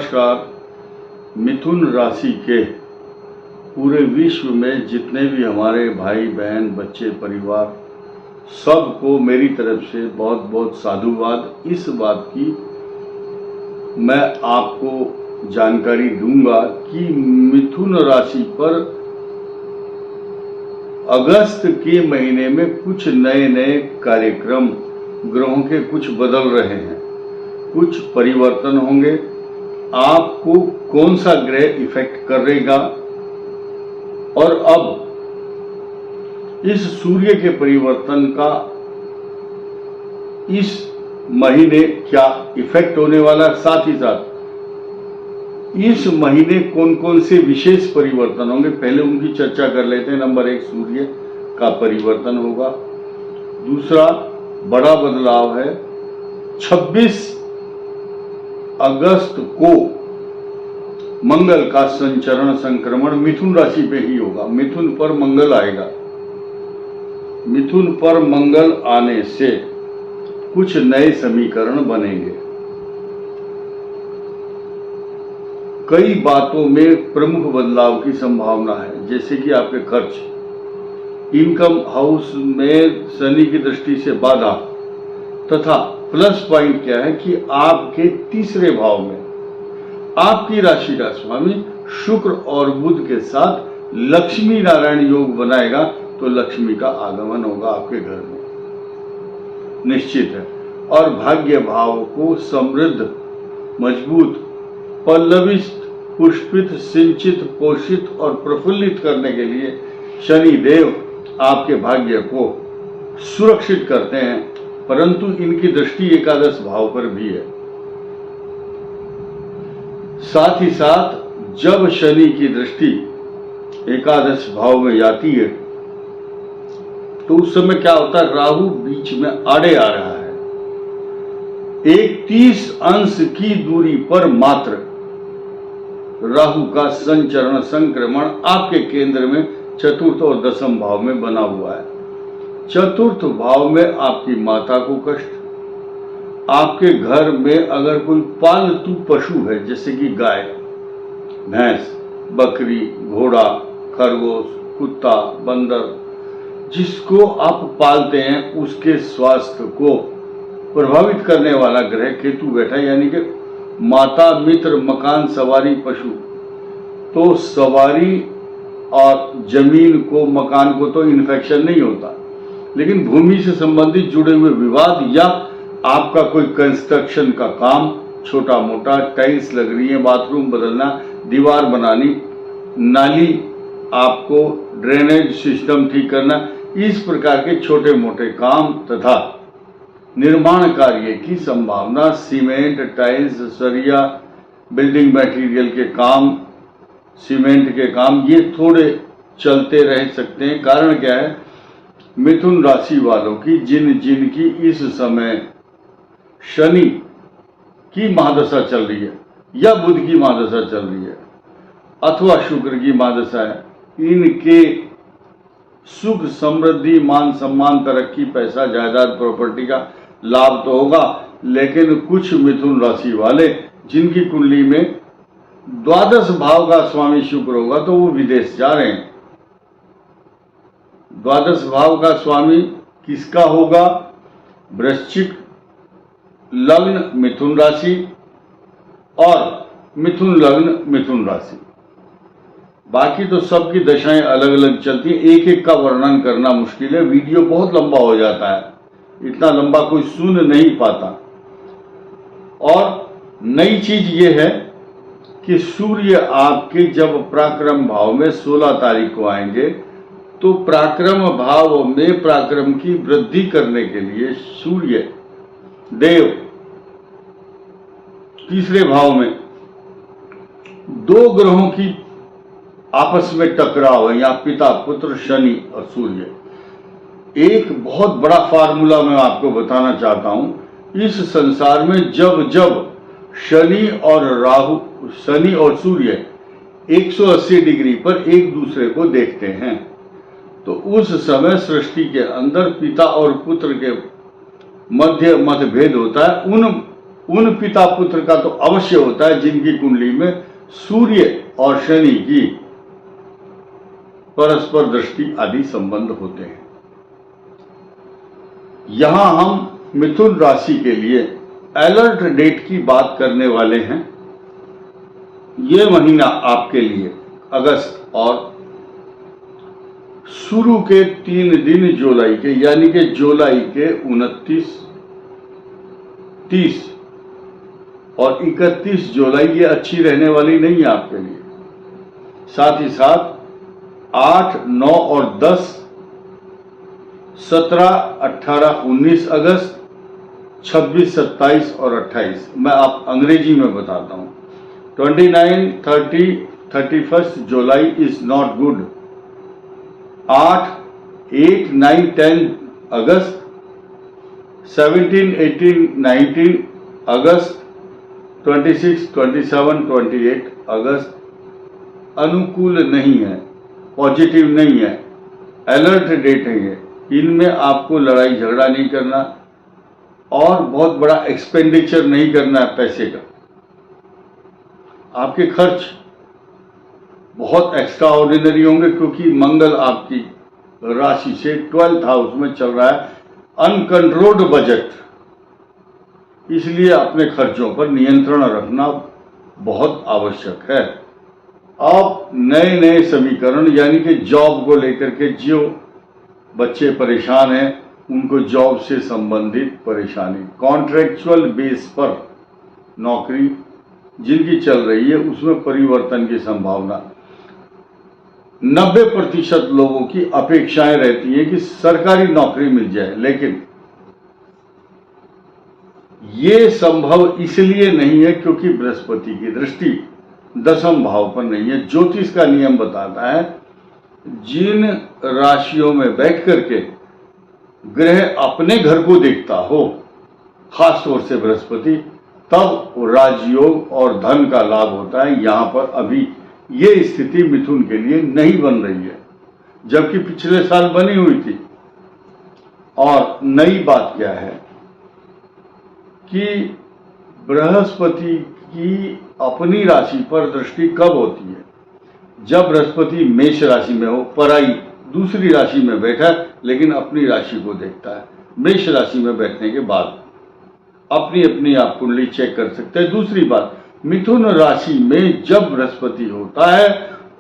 नमस्कार। मिथुन राशि के पूरे विश्व में जितने भी हमारे भाई बहन बच्चे परिवार सबको मेरी तरफ से बहुत बहुत साधुवाद। इस बात की मैं आपको जानकारी दूंगा कि मिथुन राशि पर अगस्त के महीने में कुछ नए नए कार्यक्रम ग्रहों के कुछ बदल रहे हैं, कुछ परिवर्तन होंगे। आपको कौन सा ग्रह इफेक्ट करेगा और अब इस सूर्य के परिवर्तन का इस महीने क्या इफेक्ट होने वाला, साथ ही साथ इस महीने कौन कौन से विशेष परिवर्तन होंगे, पहले उनकी चर्चा कर लेते हैं। नंबर 1, सूर्य का परिवर्तन होगा। दूसरा बड़ा बदलाव है 26 अगस्त को मंगल का संचरण संक्रमण मिथुन राशि पे ही होगा। मिथुन पर मंगल आएगा। मिथुन पर मंगल आने से कुछ नए समीकरण बनेंगे। कई बातों में प्रमुख बदलाव की संभावना है, जैसे कि आपके खर्च, इनकम हाउस में शनि की दृष्टि से बाधा, तथा प्लस पॉइंट क्या है कि आपके तीसरे भाव में आपकी राशि का स्वामी शुक्र और बुध के साथ लक्ष्मी नारायण योग बनाएगा, तो लक्ष्मी का आगमन होगा आपके घर में, निश्चित है। और भाग्य भाव को समृद्ध, मजबूत, पल्लवित, पुष्पित, सिंचित, पोषित और प्रफुल्लित करने के लिए शनि देव आपके भाग्य को सुरक्षित करते हैं, परंतु इनकी दृष्टि एकादश भाव पर भी है। साथ ही साथ जब शनि की दृष्टि एकादश भाव में जाती है तो उस समय क्या होता है, राहु बीच में आड़े आ रहा है। एक 30 अंश की दूरी पर मात्र राहु का संचरण संक्रमण आपके केंद्र में चतुर्थ और दशम भाव में बना हुआ है। चतुर्थ भाव में आपकी माता को कष्ट, आपके घर में अगर कोई पालतू पशु है जैसे कि गाय, भैंस, बकरी, घोड़ा, खरगोश, कुत्ता, बंदर, जिसको आप पालते हैं उसके स्वास्थ्य को प्रभावित करने वाला ग्रह केतु बैठा, यानी कि माता, मित्र, मकान, सवारी, पशु। तो सवारी और जमीन को, मकान को तो इन्फेक्शन नहीं होता, लेकिन भूमि से संबंधित जुड़े हुए विवाद या आपका कोई कंस्ट्रक्शन का काम, छोटा मोटा, टाइल्स लग रही है, बाथरूम बदलना, दीवार बनानी, नाली, आपको ड्रेनेज सिस्टम ठीक करना, इस प्रकार के छोटे मोटे काम तथा निर्माण कार्य की संभावना, सीमेंट, टाइल्स, सरिया, बिल्डिंग मटेरियल के काम, सीमेंट के काम, ये थोड़े चलते रह सकते हैं। कारण क्या है, मिथुन राशि वालों की जिनकी इस समय शनि की महादशा चल रही है या बुध की महादशा चल रही है अथवा शुक्र की महादशा है, इनके सुख, समृद्धि, मान सम्मान, तरक्की, पैसा, जायदाद, प्रॉपर्टी का लाभ तो होगा, लेकिन कुछ मिथुन राशि वाले जिनकी कुंडली में द्वादश भाव का स्वामी शुक्र होगा तो वो विदेश जा रहे हैं। द्वादश भाव का स्वामी किसका होगा? वृश्चिक लग्न मिथुन राशि और मिथुन लग्न मिथुन राशि। बाकी तो सबकी दशाएं अलग अलग चलती हैं, एक एक का वर्णन करना मुश्किल है, वीडियो बहुत लंबा हो जाता है, इतना लंबा कोई सुन नहीं पाता। और नई चीज ये है कि सूर्य आपके जब पराक्रम भाव में 16 तारीख को आएंगे तो पराक्रम भाव में पराक्रम की वृद्धि करने के लिए सूर्य देव तीसरे भाव में दो ग्रहों की आपस में टकराव है, या पिता पुत्र शनि और सूर्य। एक बहुत बड़ा फार्मूला मैं आपको बताना चाहता हूं। इस संसार में जब जब शनि और सूर्य 180 डिग्री पर एक दूसरे को देखते हैं तो उस समय सृष्टि के अंदर पिता और पुत्र के मध्य मतभेद होता है। उन उन पिता पुत्र का तो अवश्य होता है जिनकी कुंडली में सूर्य और शनि की परस्पर दृष्टि आदि संबंध होते हैं। यहां हम मिथुन राशि के लिए अलर्ट डेट की बात करने वाले हैं। यह महीना आपके लिए अगस्त और शुरू के 3 दिन जुलाई के, यानी कि जुलाई के 29, 30 और 31 जुलाई ये अच्छी रहने वाली नहीं है आपके लिए। साथ ही साथ 8, 9 और 10, 17, 18, 19 अगस्त, 26, 27 और 28, मैं आप अंग्रेजी में बताता हूं। 29, 30, 31 जुलाई इज नॉट गुड। 8, 9, 10 अगस्त, 17, 18, 19 अगस्त, 26, 27, 28 अगस्त अनुकूल नहीं है, पॉजिटिव नहीं है, अलर्ट डेट है ये। इनमें आपको लड़ाई झगड़ा नहीं करना और बहुत बड़ा एक्सपेंडिचर नहीं करना है पैसे का। आपके खर्च बहुत एक्स्ट्रा ऑर्डिनरी होंगे क्योंकि मंगल आपकी राशि से 12th हाउस में चल रहा है, अनकंट्रोल्ड बजट। इसलिए अपने खर्चों पर नियंत्रण रखना बहुत आवश्यक है। अब नए नए समीकरण, यानी कि जॉब को लेकर के जो बच्चे परेशान हैं उनको जॉब से संबंधित परेशानी, कॉन्ट्रैक्चुअल बेस पर नौकरी जिनकी चल रही है उसमें परिवर्तन की संभावना। 90% लोगों की अपेक्षाएं रहती है कि सरकारी नौकरी मिल जाए, लेकिन ये संभव इसलिए नहीं है क्योंकि बृहस्पति की दृष्टि 10वें भाव पर नहीं है। ज्योतिष का नियम बताता है जिन राशियों में बैठ करके ग्रह अपने घर को देखता हो, खास तौर से बृहस्पति, तब राजयोग और धन का लाभ होता है। यहां पर अभी ये स्थिति मिथुन के लिए नहीं बन रही है, जबकि पिछले साल बनी हुई थी। और नई बात क्या है कि बृहस्पति की अपनी राशि पर दृष्टि कब होती है? जब बृहस्पति मेष राशि में हो, पराई दूसरी राशि में बैठा लेकिन अपनी राशि को देखता है। मेष राशि में बैठने के बाद अपनी अपनी आप कुंडली चेक कर सकते हैं। दूसरी बात, मिथुन राशि में जब बृहस्पति होता है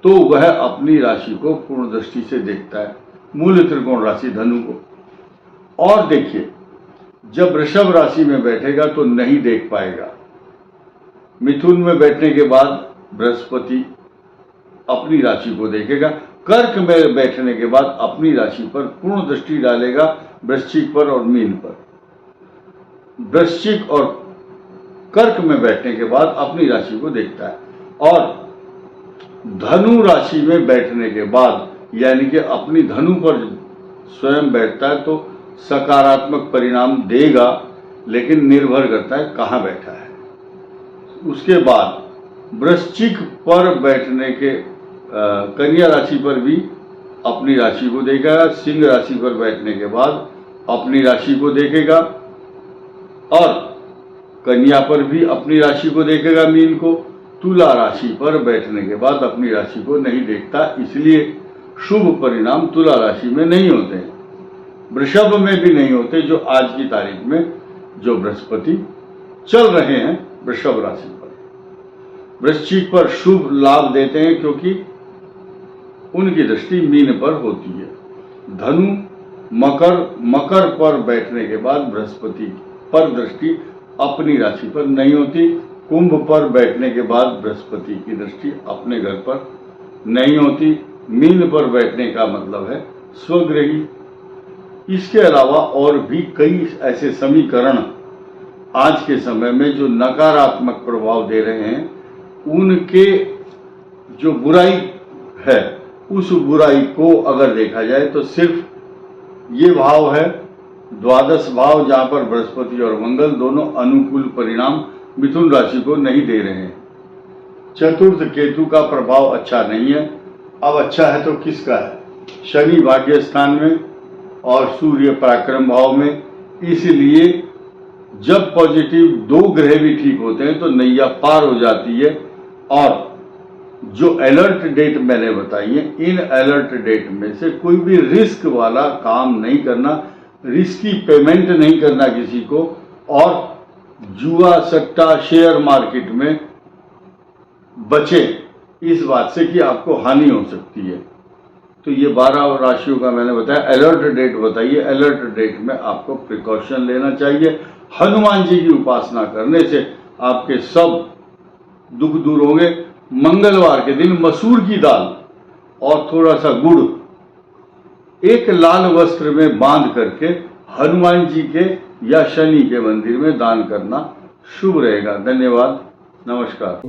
तो वह अपनी राशि को पूर्ण दृष्टि से देखता है, मूल त्रिकोण राशि धनु को। और देखिए, जब वृषभ राशि में बैठेगा तो नहीं देख पाएगा। मिथुन में बैठने के बाद बृहस्पति अपनी राशि को देखेगा। कर्क में बैठने के बाद अपनी राशि पर पूर्ण दृष्टि डालेगा, वृश्चिक पर और मीन पर। वृश्चिक और कर्क में बैठने के बाद अपनी राशि को देखता है। और धनु राशि में बैठने के बाद, यानी कि अपनी धनु पर स्वयं बैठता है तो सकारात्मक परिणाम देगा, लेकिन निर्भर करता है कहाँ बैठा है। उसके बाद वृश्चिक पर बैठने के कन्या राशि पर भी अपनी राशि को देखेगा, सिंह राशि पर बैठने के बाद अपनी राशि को देखेगा और कन्या पर भी अपनी राशि को देखेगा, मीन को। तुला राशि पर बैठने के बाद अपनी राशि को नहीं देखता, इसलिए शुभ परिणाम तुला राशि में नहीं होते, वृषभ में भी नहीं होते, जो आज की तारीख में जो बृहस्पति चल रहे हैं वृषभ राशि पर। वृश्चिक पर शुभ लाभ देते हैं क्योंकि उनकी दृष्टि मीन पर होती है। धनु, मकर पर बैठने के बाद बृहस्पति पर दृष्टि अपनी राशि पर नहीं होती। कुंभ पर बैठने के बाद बृहस्पति की दृष्टि अपने घर पर नहीं होती। मीन पर बैठने का मतलब है स्वगृही। इसके अलावा और भी कई ऐसे समीकरण आज के समय में जो नकारात्मक प्रभाव दे रहे हैं, उनके जो बुराई है उस बुराई को अगर देखा जाए तो सिर्फ ये भाव है, द्वादश भाव, जहां पर बृहस्पति और मंगल दोनों अनुकूल परिणाम मिथुन राशि को नहीं दे रहे हैं। चतुर्थ केतु का प्रभाव अच्छा नहीं है। अब अच्छा है तो किसका है? शनि भाग्य स्थान में और सूर्य पराक्रम भाव में, इसलिए जब पॉजिटिव 2 ग्रह भी ठीक होते हैं तो नैया पार हो जाती है। और जो अलर्ट डेट मैंने बताई है, इन अलर्ट डेट में से कोई भी रिस्क वाला काम नहीं करना, रिस्की पेमेंट नहीं करना किसी को, और जुआ सट्टा शेयर मार्केट में बचें इस बात से कि आपको हानि हो सकती है। तो ये 12 राशियों का मैंने बताया, अलर्ट डेट बताइए। अलर्ट डेट में आपको प्रिकॉशन लेना चाहिए। हनुमान जी की उपासना करने से आपके सब दुख दूर होंगे। मंगलवार के दिन मसूर की दाल और थोड़ा सा गुड़ एक लाल वस्त्र में बांध करके हनुमान जी के या शनि के मंदिर में दान करना शुभ रहेगा। धन्यवाद, नमस्कार।